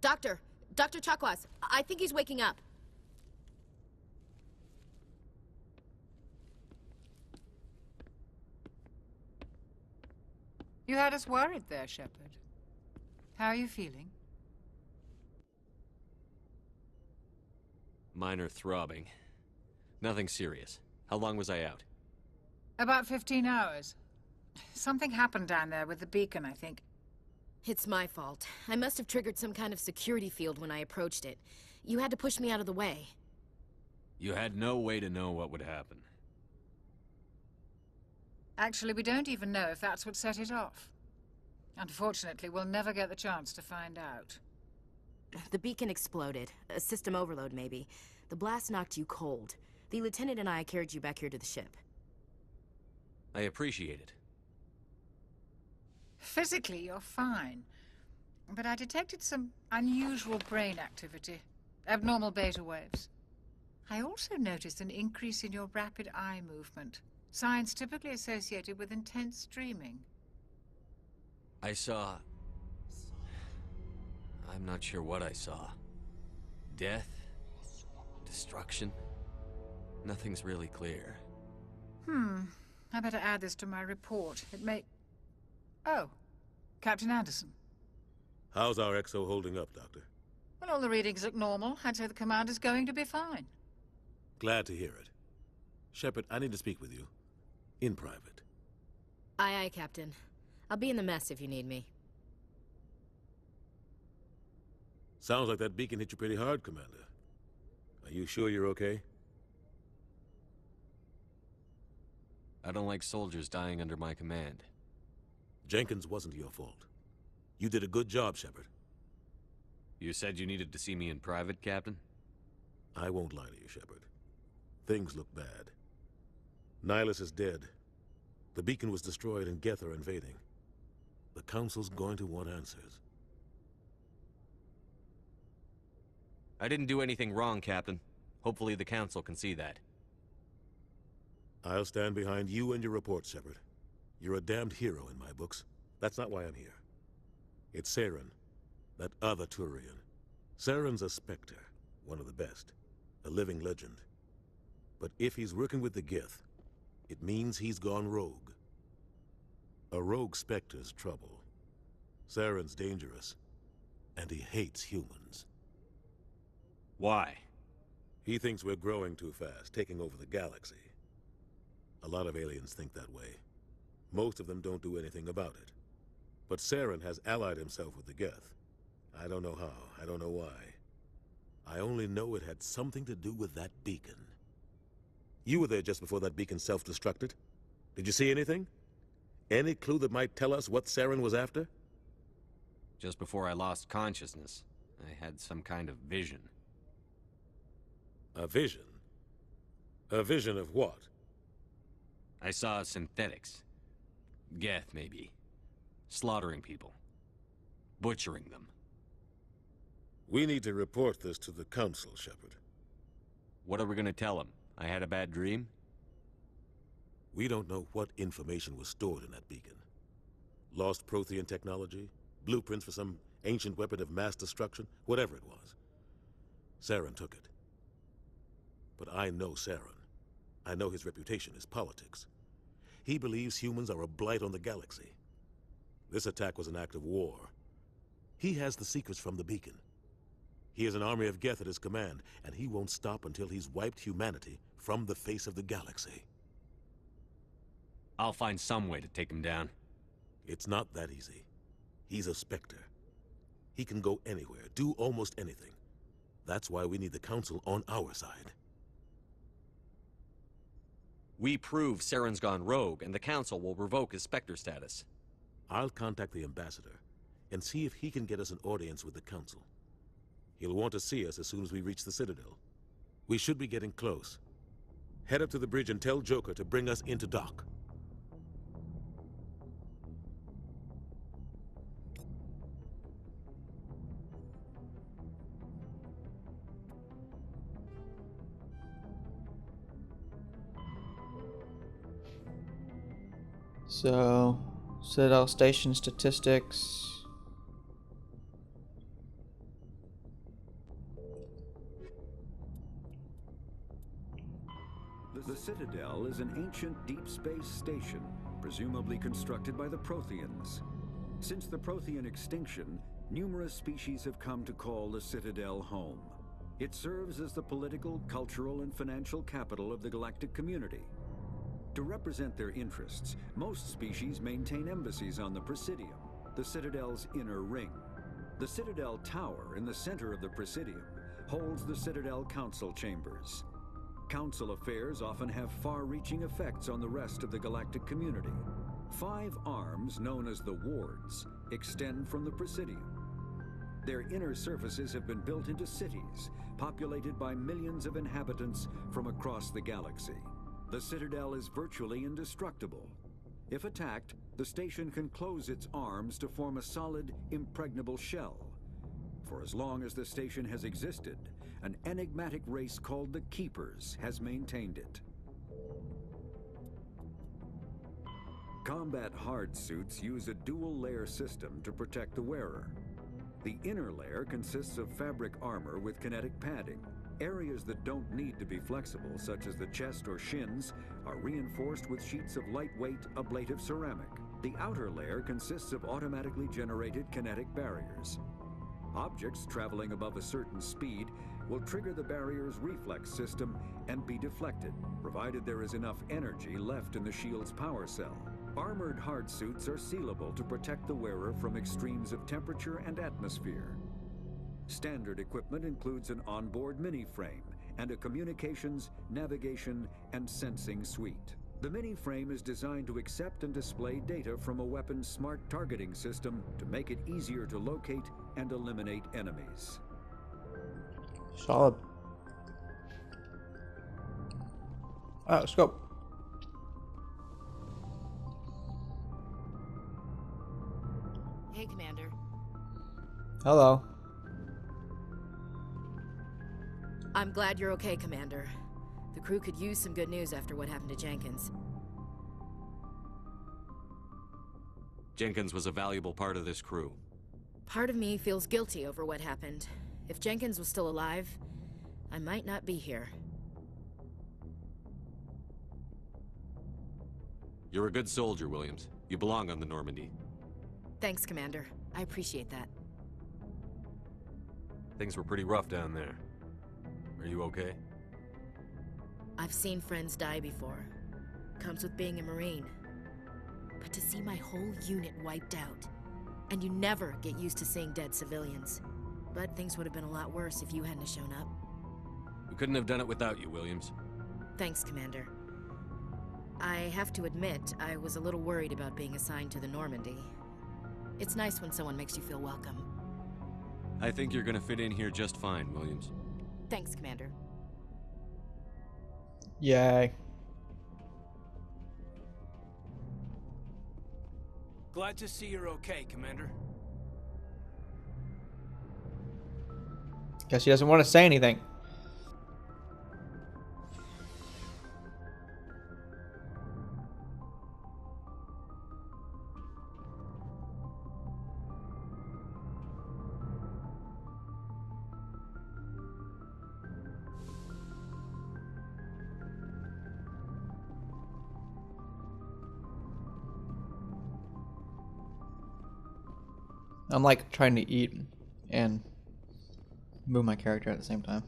Doctor! Dr. Chakwas, I think he's waking up. You had us worried there, Shepard. How are you feeling? Minor throbbing. Nothing serious. How long was I out? About 15 hours. Something happened down there with the beacon, I think. It's my fault. I must have triggered some kind of security field when I approached it. You had to push me out of the way. You had no way to know what would happen. Actually, we don't even know if that's what set it off. Unfortunately, we'll never get the chance to find out. The beacon exploded. A system overload, maybe. The blast knocked you cold. The lieutenant and I carried you back here to the ship. I appreciate it. Physically, you're fine. But I detected some unusual brain activity. Abnormal beta waves. I also noticed an increase in your rapid eye movement. Signs typically associated with intense dreaming. I saw... I'm not sure what I saw. Death? Destruction? Nothing's really clear. I better add this to my report. It may... Oh, Captain Anderson. How's our XO holding up, Doctor? Well, all the readings look normal. I'd say the commander's going to be fine. Glad to hear it. Shepard, I need to speak with you. In private. Aye, aye, Captain. I'll be in the mess if you need me. Sounds like that beacon hit you pretty hard, Commander. Are you sure you're okay? I don't like soldiers dying under my command. Jenkins wasn't your fault. You did a good job, Shepard. You said you needed to see me in private, Captain? I won't lie to you, Shepard. Things look bad. Nihilus is dead. The beacon was destroyed and Geth are invading. The Council's going to want answers. I didn't do anything wrong, Captain. Hopefully the Council can see that. I'll stand behind you and your report, Shepard. You're a damned hero in my books. That's not why I'm here. It's Saren, that other Turian. Saren's a Spectre, one of the best, a living legend. But if he's working with the Geth, it means he's gone rogue. A rogue Spectre's trouble. Saren's dangerous, and he hates humans. Why? He thinks we're growing too fast, taking over the galaxy. A lot of aliens think that way. Most of them don't do anything about it. But Saren has allied himself with the Geth. I don't know how, I don't know why. I only know it had something to do with that beacon. You were there just before that beacon self-destructed. Did you see anything? Any clue that might tell us what Saren was after? Just before I lost consciousness, I had some kind of vision. A vision? A vision of what? I saw synthetics. Geth, maybe. Slaughtering people. Butchering them. We need to report this to the Council, Shepard. What are we gonna tell them? I had a bad dream? We don't know what information was stored in that beacon. Lost Prothean technology? Blueprints for some ancient weapon of mass destruction? Whatever it was. Saren took it. But I know Saren. I know his reputation is politics. He believes humans are a blight on the galaxy. This attack was an act of war. He has the secrets from the beacon. He has an army of Geth at his command, and he won't stop until he's wiped humanity from the face of the galaxy. I'll find some way to take him down. It's not that easy. He's a Spectre. He can go anywhere, do almost anything. That's why we need the Council on our side. We prove Saren's gone rogue, and the Council will revoke his Spectre status. I'll contact the Ambassador and see if he can get us an audience with the Council. He'll want to see us as soon as we reach the Citadel. We should be getting close. Head up to the bridge and tell Joker to bring us into dock. So, Citadel station statistics. Citadel is an ancient deep space station, presumably constructed by the Protheans. Since the Prothean extinction, numerous species have come to call the Citadel home. It serves as the political, cultural, and financial capital of the galactic community. To represent their interests, most species maintain embassies on the Presidium, the Citadel's inner ring. The Citadel Tower in the center of the Presidium holds the Citadel Council Chambers. Council affairs often have far-reaching effects on the rest of the galactic community. 5 arms, known as the Wards, extend from the Presidium. Their inner surfaces have been built into cities, populated by millions of inhabitants from across the galaxy. The Citadel is virtually indestructible. If attacked, the station can close its arms to form a solid, impregnable shell. For as long as the station has existed, an enigmatic race called the Keepers has maintained it. Combat hard suits use a dual-layer system to protect the wearer. The inner layer consists of fabric armor with kinetic padding. Areas that don't need to be flexible, such as the chest or shins, are reinforced with sheets of lightweight, ablative ceramic. The outer layer consists of automatically generated kinetic barriers. Objects traveling above a certain speed will trigger the barrier's reflex system and be deflected, provided there is enough energy left in the shield's power cell. Armored hard suits are sealable to protect the wearer from extremes of temperature and atmosphere. Standard equipment includes an onboard mini-frame and a communications, navigation, and sensing suite. The mini-frame is designed to accept and display data from a weapon's smart targeting system to make it easier to locate and eliminate enemies. Solid. Alright, let's go. Hey, Commander. Hello. I'm glad you're okay, Commander. The crew could use some good news after what happened to Jenkins. Jenkins was a valuable part of this crew. Part of me feels guilty over what happened. If Jenkins was still alive, I might not be here. You're a good soldier, Williams. You belong on the Normandy. Thanks, Commander. I appreciate that. Things were pretty rough down there. Are you okay? I've seen friends die before. Comes with being a Marine. But to see my whole unit wiped out, and you never get used to seeing dead civilians. But things would have been a lot worse if you hadn't shown up. We couldn't have done it without you, Williams. Thanks, Commander. I have to admit, I was a little worried about being assigned to the Normandy. It's nice when someone makes you feel welcome. I think you're gonna fit in here just fine, Williams. Thanks, Commander. Yay. Glad to see you're okay, Commander. Guess he doesn't want to say anything. I'm like trying to eat and move my character at the same time.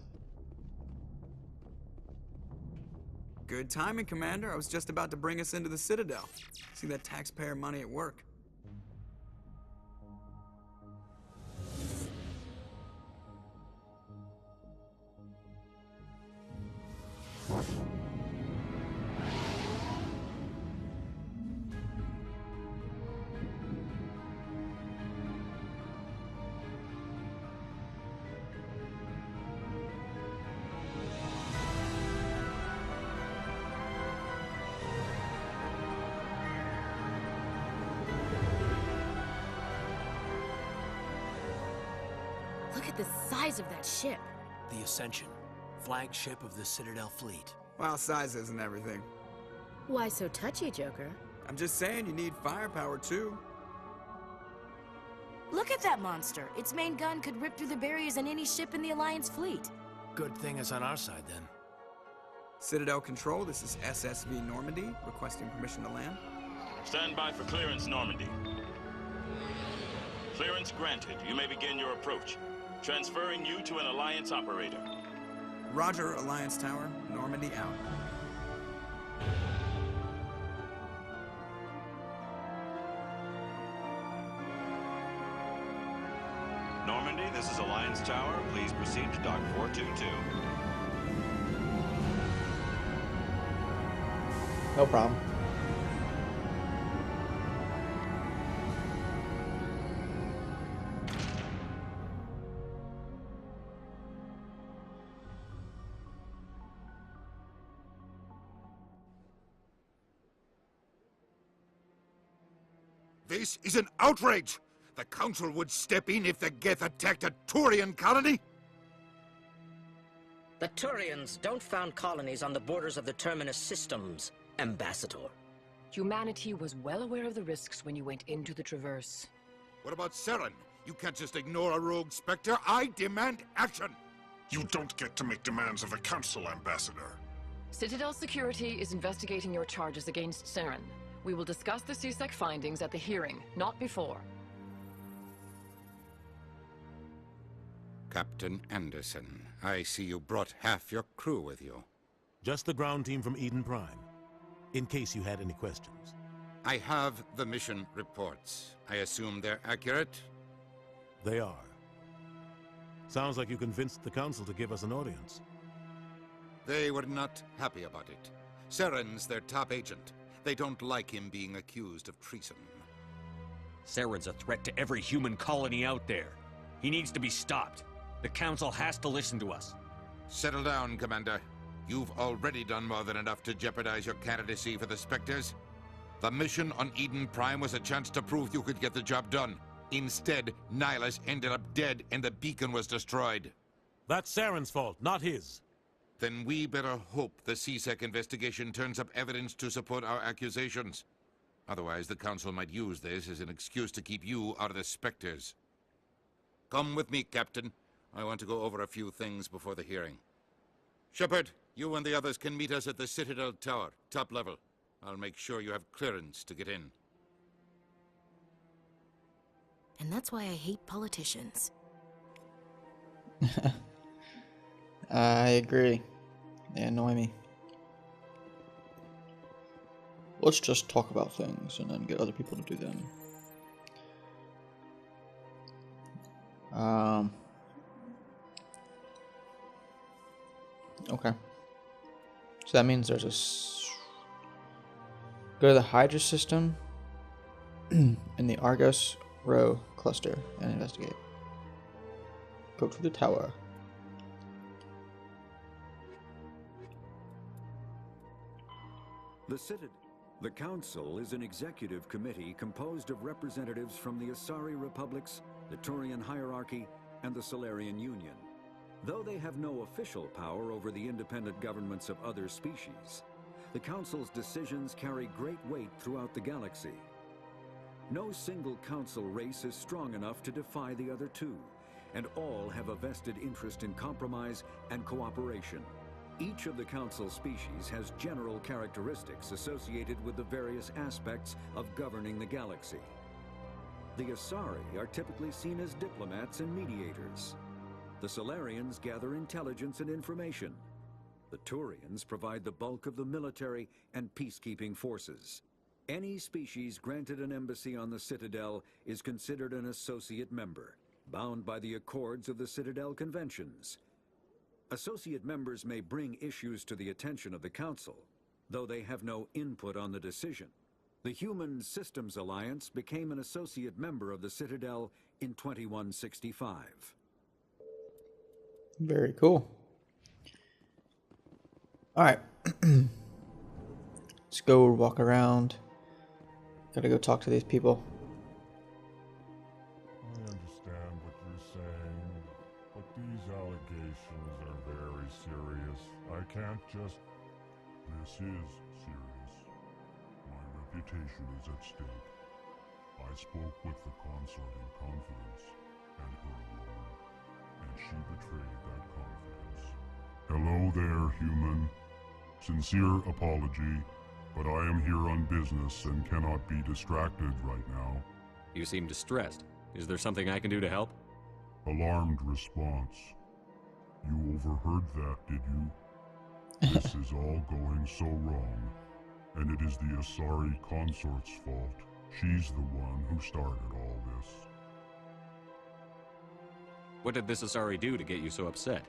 Good timing, Commander. I was just about to bring us into the Citadel. See that taxpayer money at work. Look at the size of that ship. The Ascension, flagship of the Citadel fleet. Well, size isn't everything. Why so touchy, Joker? I'm just saying you need firepower, too. Look at that monster. Its main gun could rip through the barriers in any ship in the Alliance fleet. Good thing it's on our side, then. Citadel Control, this is SSV Normandy, requesting permission to land. Stand by for clearance, Normandy. Clearance granted. You may begin your approach. Transferring you to an Alliance operator. Roger, Alliance Tower, Normandy out. Normandy, this is Alliance Tower. Please proceed to Dock 422. No problem. This is an outrage! The Council would step in if the Geth attacked a Turian colony? The Turians don't found colonies on the borders of the Terminus systems, Ambassador. Humanity was well aware of the risks when you went into the Traverse. What about Saren? You can't just ignore a rogue Spectre. I demand action! You don't get to make demands of the Council, Ambassador. Citadel Security is investigating your charges against Saren. We will discuss the CSEC findings at the hearing, not before. Captain Anderson, I see you brought half your crew with you. Just the ground team from Eden Prime, in case you had any questions. I have the mission reports. I assume they're accurate? They are. Sounds like you convinced the Council to give us an audience. They were not happy about it. Saren's their top agent. They don't like him being accused of treason. Saren's a threat to every human colony out there. He needs to be stopped. The Council has to listen to us. Settle down, Commander. You've already done more than enough to jeopardize your candidacy for the Spectres. The mission on Eden Prime was a chance to prove you could get the job done. Instead, Nihilus ended up dead and the beacon was destroyed. That's Saren's fault, not his. Then we better hope the CSEC investigation turns up evidence to support our accusations. Otherwise, the Council might use this as an excuse to keep you out of the Spectres. Come with me, Captain. I want to go over a few things before the hearing. Shepard, you and the others can meet us at the Citadel Tower, top level. I'll make sure you have clearance to get in. And that's why I hate politicians. I agree. They annoy me. Let's just talk about things and then get other people to do them. Okay. So that means there's go to the Hydra system in the Argos Row cluster and investigate. Go to the tower. The Council is an executive committee composed of representatives from the Asari Republics, the Turian Hierarchy, and the Solarian Union. Though they have no official power over the independent governments of other species, the Council's decisions carry great weight throughout the galaxy. No single Council race is strong enough to defy the other two, and all have a vested interest in compromise and cooperation. Each of the Council species has general characteristics associated with the various aspects of governing the galaxy. The Asari are typically seen as diplomats and mediators. The Solarians gather intelligence and information. The Turians provide the bulk of the military and peacekeeping forces. Any species granted an embassy on the Citadel is considered an associate member, bound by the accords of the Citadel Conventions. Associate members may bring issues to the attention of the Council, though they have no input on the decision. The Human Systems Alliance became an associate member of the Citadel in 2165. Very cool. Alright. Let's go walk around. Gotta go talk to these people. I understand what you're saying, but these allegations are very serious. I can't just... This is serious. My reputation is at stake. I spoke with the consort in confidence, and her alone, and she betrayed that confidence. Hello there, human. Sincere apology, but I am here on business and cannot be distracted right now. You seem distressed. Is there something I can do to help? Alarmed response. You overheard that, did you? This is all going so wrong, and it is the Asari consort's fault. She's the one who started all this. What did this Asari do to get you so upset?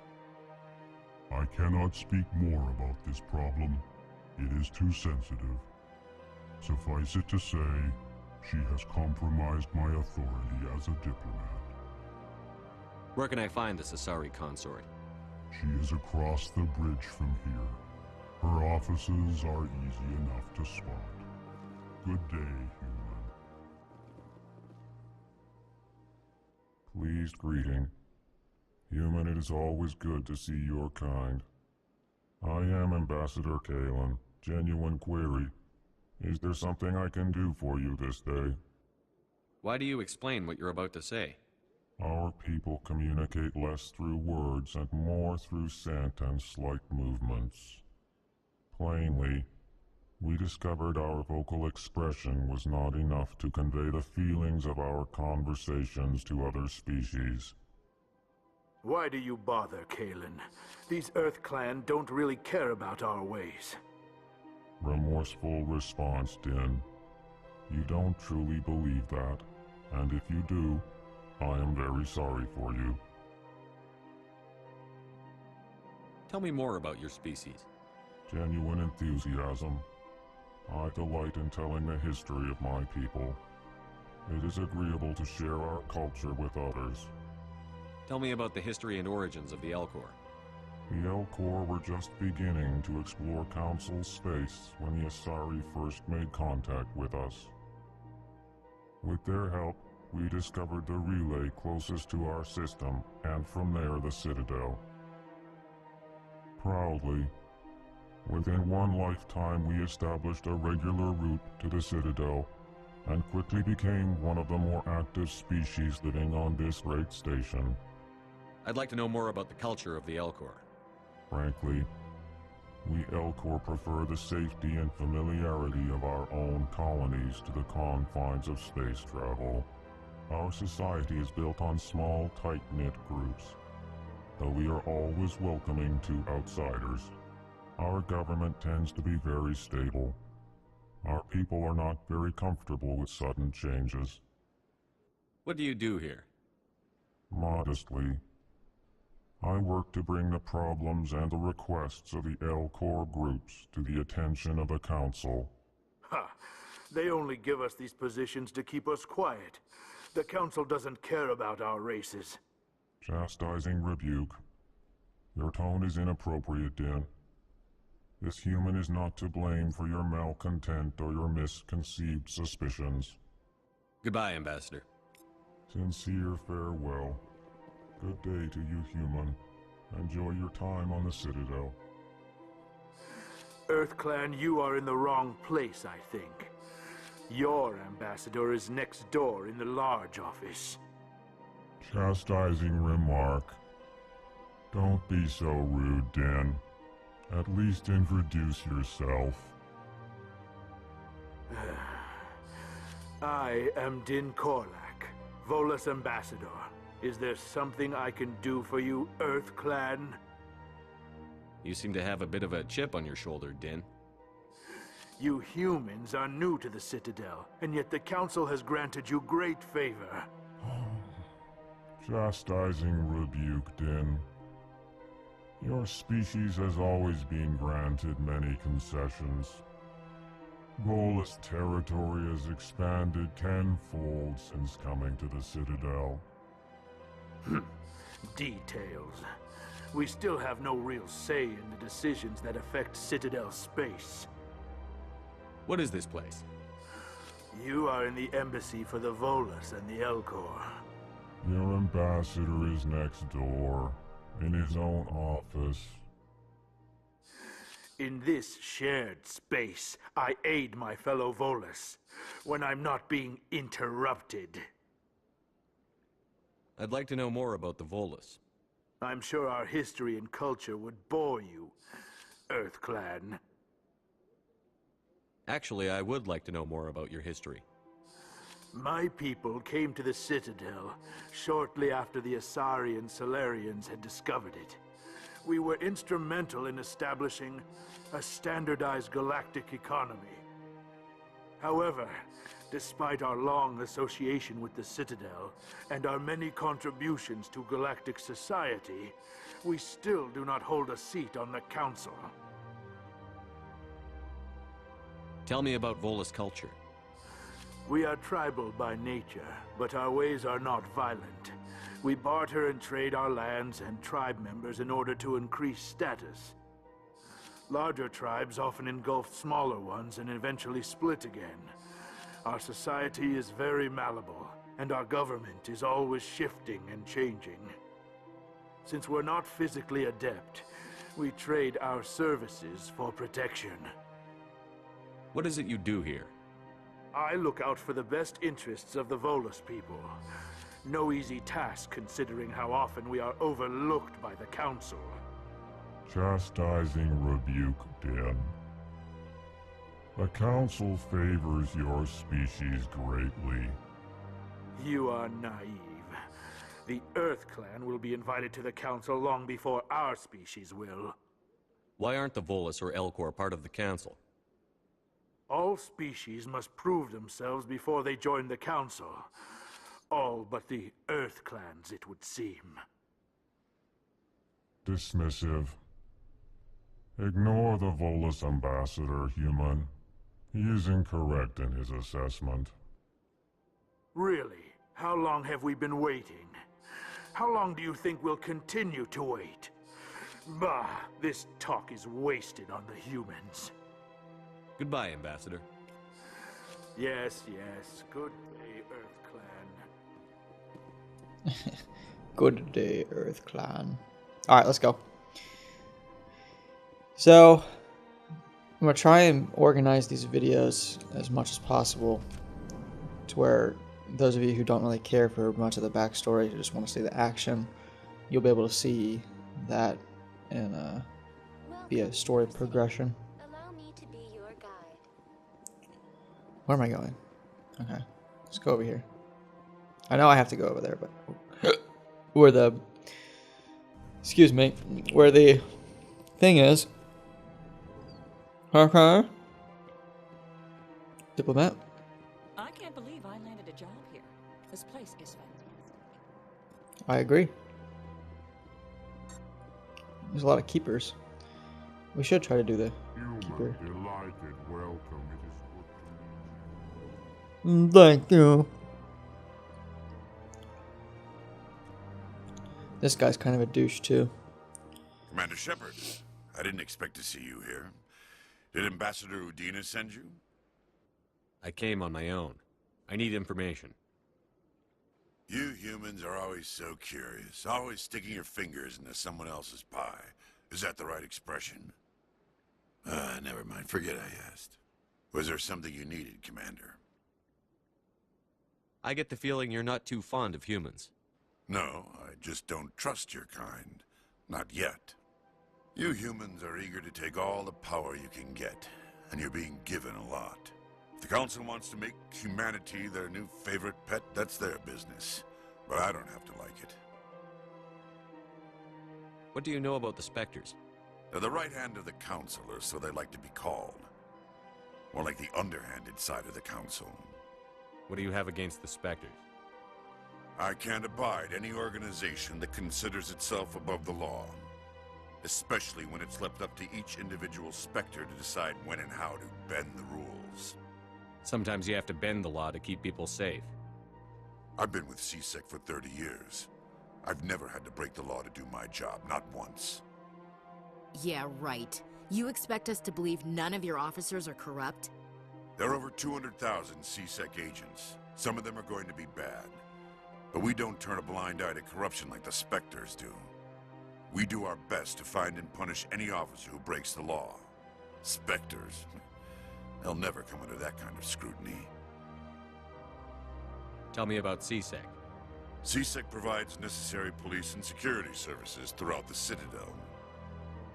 I cannot speak more about this problem. It is too sensitive. Suffice it to say, she has compromised my authority as a diplomat. Where can I find this Asari consort? She is across the bridge from here. Her offices are easy enough to spot. Good day, human. Pleased greeting. Human, it is always good to see your kind. I am Ambassador Kalen. Genuine query. Is there something I can do for you this day? Why do you explain what you're about to say? Our people communicate less through words and more through scent and slight movements. Plainly, we discovered our vocal expression was not enough to convey the feelings of our conversations to other species. Why do you bother, Kalen? These Earth Clan don't really care about our ways. Remorseful response, Din. You don't truly believe that, and if you do, I am very sorry for you. Tell me more about your species. Genuine enthusiasm. I delight in telling the history of my people. It is agreeable to share our culture with others. Tell me about the history and origins of the Elcor. The Elcor were just beginning to explore Council space when the Asari first made contact with us. With their help, we discovered the relay closest to our system, and from there the Citadel. Proudly, within one lifetime we established a regular route to the Citadel, and quickly became one of the more active species living on this great station. I'd like to know more about the culture of the Elcor. Frankly, we Elcor prefer the safety and familiarity of our own colonies to the confines of space travel. Our society is built on small, tight-knit groups, though we are always welcoming to outsiders. Our government tends to be very stable. Our people are not very comfortable with sudden changes. What do you do here? Modestly, I work to bring the problems and the requests of the Elcor groups to the attention of the Council. Ha! They only give us these positions to keep us quiet. The Council doesn't care about our races. Chastising rebuke. Your tone is inappropriate, Din. This human is not to blame for your malcontent or your misconceived suspicions. Goodbye, Ambassador. Sincere farewell. Good day to you, human. Enjoy your time on the Citadel. Earth Clan, you are in the wrong place, I think. Your ambassador is next door in the large office. Chastising remark. Don't be so rude, Din. At least introduce yourself. I am Din Korlak, Volus ambassador. Is there something I can do for you, Earth Clan? You seem to have a bit of a chip on your shoulder, Din. You humans are new to the Citadel, and yet the Council has granted you great favor. Chastising rebuke, Din. Your species has always been granted many concessions. Volus territory has expanded tenfold since coming to the Citadel. Details. We still have no real say in the decisions that affect Citadel space. What is this place? You are in the embassy for the Volus and the Elcor. Your ambassador is next door, in his own office. In this shared space, I aid my fellow Volus when I'm not being interrupted. I'd like to know more about the Volus. I'm sure our history and culture would bore you. Earth Clan. Actually, I would like to know more about your history. My people came to the Citadel shortly after the Asari Solarians had discovered it. We were instrumental in establishing a standardized galactic economy. However, despite our long association with the Citadel and our many contributions to galactic society, we still do not hold a seat on the Council. Tell me about Volus culture. We are tribal by nature, but our ways are not violent. We barter and trade our lands and tribe members in order to increase status. Larger tribes often engulf smaller ones and eventually split again. Our society is very malleable, and our government is always shifting and changing. Since we're not physically adept, we trade our services for protection. What is it you do here? I look out for the best interests of the Volus people. No easy task considering how often we are overlooked by the Council. Chastising rebuke, Den. The Council favors your species greatly. You are naive. The Earth Clan will be invited to the Council long before our species will. Why aren't the Volus or Elcor part of the Council? All species must prove themselves before they join the Council. All but the Earth Clans, it would seem. Dismissive. Ignore the Volus ambassador, human. He is incorrect in his assessment. Really? How long have we been waiting? How long do you think we'll continue to wait? Bah, this talk is wasted on the humans. Goodbye, Ambassador. Yes, yes. Good day, Earth Clan. Good day, Earth Clan. Alright, let's go. So, I'm going to try and organize these videos as much as possible to where those of you who don't really care for much of the backstory, who just want to see the action, you'll be able to see that in via story progression. Where am I going? Okay, let's go over here. I know I have to go over there, but where the where the thing is. Okay. Diplomat. I can't believe I landed a job here. This place is fantastic. I agree. There's a lot of keepers. We should try to do the keeper. Delighted welcome. Thank you. This guy's kind of a douche too. Commander Shepard, I didn't expect to see you here. Did Ambassador Udina send you? I came on my own. I need information. You humans are always so curious, always sticking your fingers into someone else's pie. Is that the right expression? Never mind. Forget I asked. Was there something you needed, Commander? I get the feeling you're not too fond of humans. No, I just don't trust your kind. Not yet. You humans are eager to take all the power you can get, and you're being given a lot. If the Council wants to make humanity their new favorite pet, that's their business. But I don't have to like it. What do you know about the Spectres? They're the right hand of the Council, or so they like to be called. More like the underhanded side of the Council. What do you have against the Spectres? I can't abide any organization that considers itself above the law. Especially when it's left up to each individual Spectre to decide when and how to bend the rules. Sometimes you have to bend the law to keep people safe. I've been with CSEC for 30 years. I've never had to break the law to do my job, not once. Yeah, right. You expect us to believe none of your officers are corrupt? There are over 200,000 CSEC agents. Some of them are going to be bad. But we don't turn a blind eye to corruption like the Spectres do. We do our best to find and punish any officer who breaks the law. Spectres, they'll never come under that kind of scrutiny. Tell me about CSEC. CSEC provides necessary police and security services throughout the Citadel.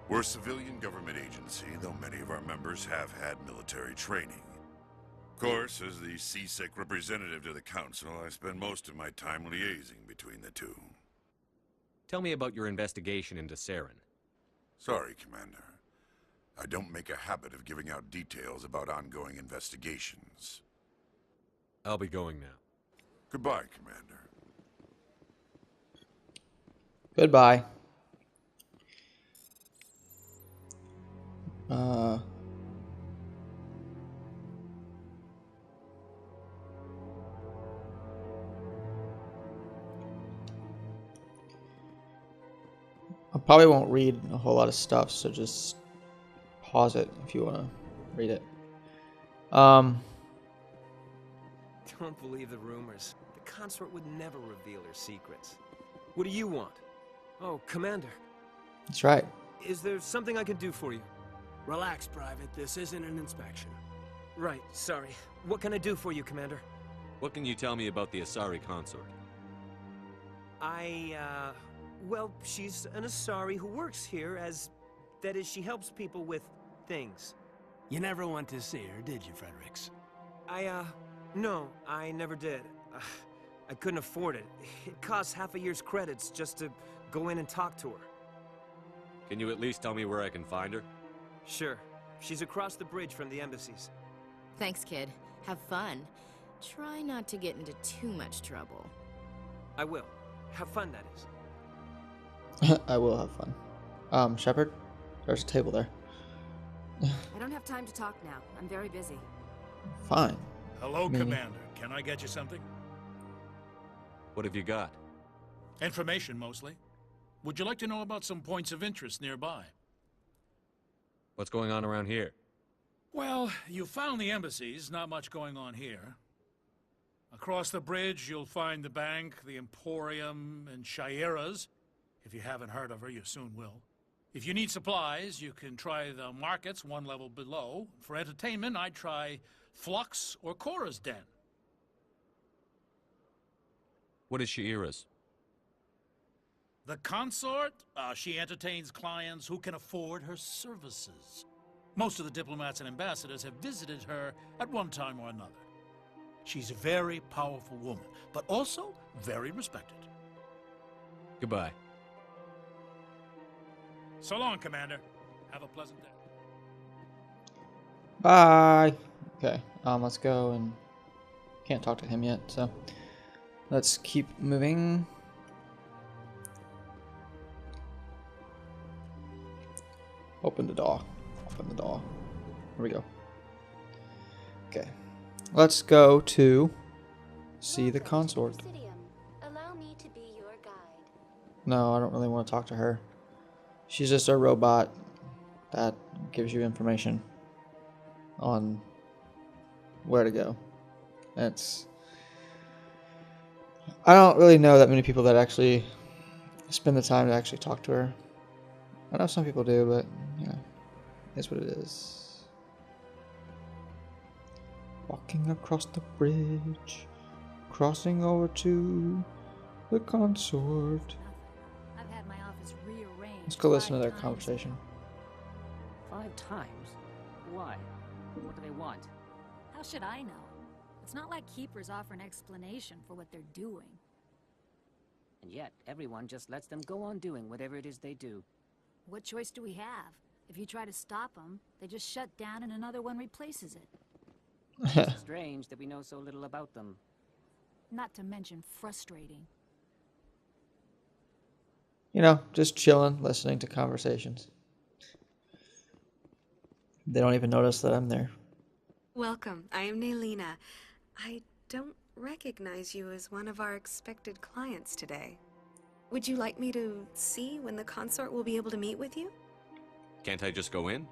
We're a civilian government agency, though many of our members have had military training. Of course, as the CSEC representative to the Council, I spend most of my time liaising between the two. Tell me about your investigation into Saren. Sorry, Commander. I don't make a habit of giving out details about ongoing investigations. I'll be going now. Goodbye, Commander. Goodbye. I probably won't read a whole lot of stuff, so just pause it if you want to read it. Don't believe the rumors. The consort would never reveal her secrets. What do you want? Oh, Commander. That's right. Is there something I can do for you? Relax, Private. This isn't an inspection. Right, sorry. What can I do for you, Commander? What can you tell me about the Asari consort? Well, she's an Asari who works here that is, she helps people with things. You never went to see her, did you, Fredericks? No, I never did. I couldn't afford it. It costs half a year's credits just to go in and talk to her. Can you at least tell me where I can find her? Sure. She's across the bridge from the embassies. Thanks, kid. Have fun. Try not to get into too much trouble. I will. Have fun, that is. I will have fun. Shepard? There's a table there. I don't have time to talk now. I'm very busy. Fine. Hello, Commander. Can I get you something? What have you got? Information, mostly. Would you like to know about some points of interest nearby? What's going on around here? Well, you found the embassies. Not much going on here. Across the bridge, you'll find the bank, the Emporium, and Shaira's. If you haven't heard of her, you soon will. If you need supplies, you can try the markets one level below. For entertainment, I'd try Flux or Cora's Den. What is Shaira's? The consort, she entertains clients who can afford her services. Most of the diplomats and ambassadors have visited her at one time or another. She's a very powerful woman, but also very respected. Goodbye. So long, Commander. Have a pleasant day. Bye. Okay, let's go and can't talk to him yet, so let's keep moving. Open the door. Open the door. Here we go. Okay. Let's go to see the consort. Allow me to be your guide. No, I don't really want to talk to her. She's just a robot that gives you information on where to go. I don't really know that many people that actually spend the time to actually talk to her. I know some people do, but you know, that's what it is. Walking across the bridge, crossing over to the consort. I've had my office rearranged. Let's go listen to their conversation. 5 times? Why? What do they want? How should I know? It's not like Keepers offer an explanation for what they're doing. And yet, everyone just lets them go on doing whatever it is they do. What choice do we have? If you try to stop them, they just shut down and another one replaces it. It's strange that we know so little about them. Not to mention frustrating. You know, just chilling, listening to conversations. They don't even notice that I'm there. Welcome. I am Naylina. I don't recognize you as one of our expected clients today. Would you like me to see when the consort will be able to meet with you? Can't I just go in?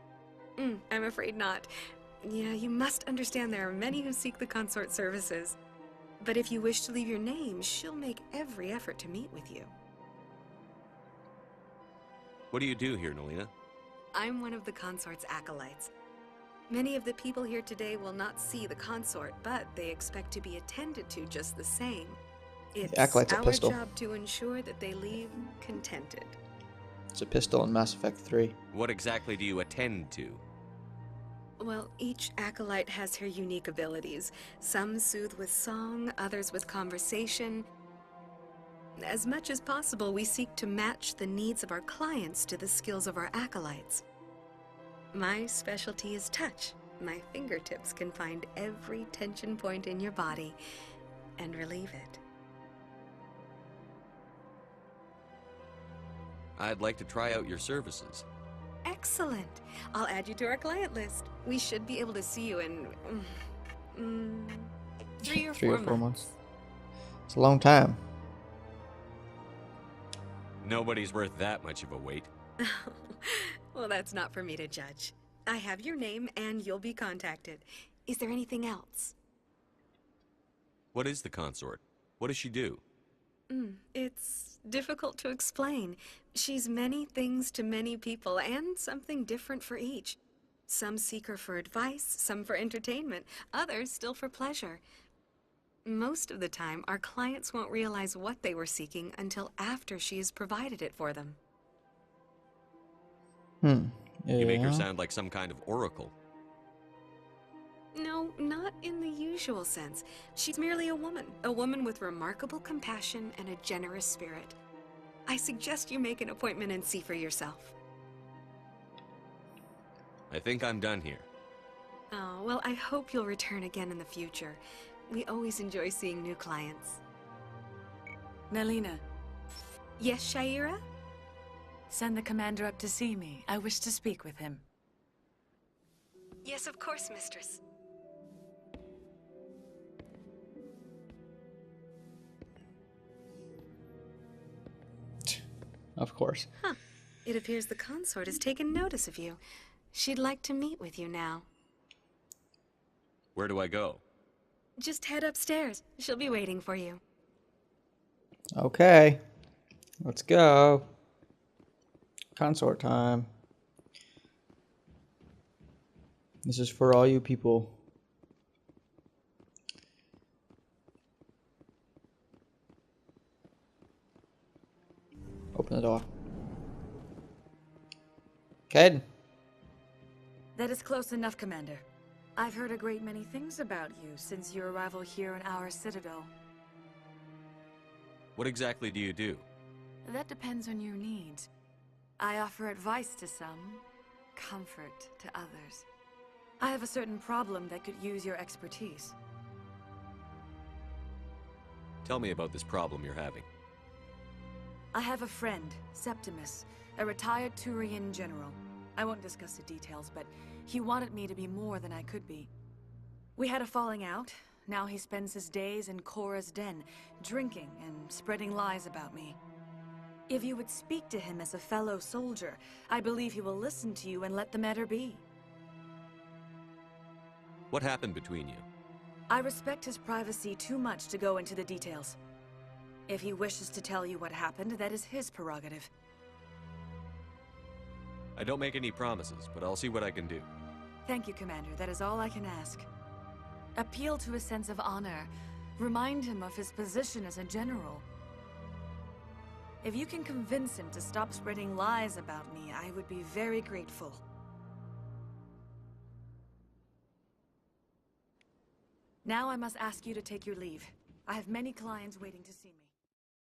I'm afraid not. Yeah, you must understand there are many who seek the consort services. But if you wish to leave your name, she'll make every effort to meet with you. What do you do here, Naylina? I'm one of the consort's acolytes. Many of the people here today will not see the consort, but they expect to be attended to just the same. It's Acolyte's a our pistol. job to ensure that they leave contented. It's a pistol in Mass Effect 3. What exactly do you attend to? Well, each acolyte has her unique abilities. Some soothe with song, others with conversation. As much as possible, we seek to match the needs of our clients to the skills of our acolytes. My specialty is touch. My fingertips can find every tension point in your body and relieve it. I'd like to try out your services. Excellent. I'll add you to our client list. We should be able to see you in 3 or 4 months. It's a long time. Nobody's worth that much of a wait. Well, that's not for me to judge. I have your name and you'll be contacted. Is there anything else? What is the consort? What does she do? It's difficult to explain. She's many things to many people and something different for each. Some seek her for advice, some for entertainment, others still for pleasure. Most of the time, our clients won't realize what they were seeking until after she has provided it for them. You make her sound like some kind of oracle. No, not in the usual sense. She's merely a woman with remarkable compassion and a generous spirit. I suggest you make an appointment and see for yourself. I think I'm done here. Oh, well, I hope you'll return again in the future. We always enjoy seeing new clients. Nelina. Yes, Shaira? Send the commander up to see me. I wish to speak with him. Yes, of course, mistress. Of course. Huh. It appears the consort has taken notice of you. She'd like to meet with you now. Where do I go? Just head upstairs. She'll be waiting for you. Okay. Let's go. Consort time. This is for all you people. Open the door. Caden. That is close enough, Commander. I've heard a great many things about you since your arrival here in our Citadel. What exactly do you do? That depends on your needs. I offer advice to some, comfort to others. I have a certain problem that could use your expertise. Tell me about this problem you're having. I have a friend, Septimus, a retired Turian general. I won't discuss the details, but he wanted me to be more than I could be. We had a falling out. Now he spends his days in Korra's den, drinking and spreading lies about me. If you would speak to him as a fellow soldier, I believe he will listen to you and let the matter be. What happened between you? I respect his privacy too much to go into the details. If he wishes to tell you what happened, that is his prerogative. I don't make any promises, but I'll see what I can do. Thank you, Commander. That is all I can ask. Appeal to his sense of honor. Remind him of his position as a general. If you can convince him to stop spreading lies about me, I would be very grateful. Now I must ask you to take your leave. I have many clients waiting to see me.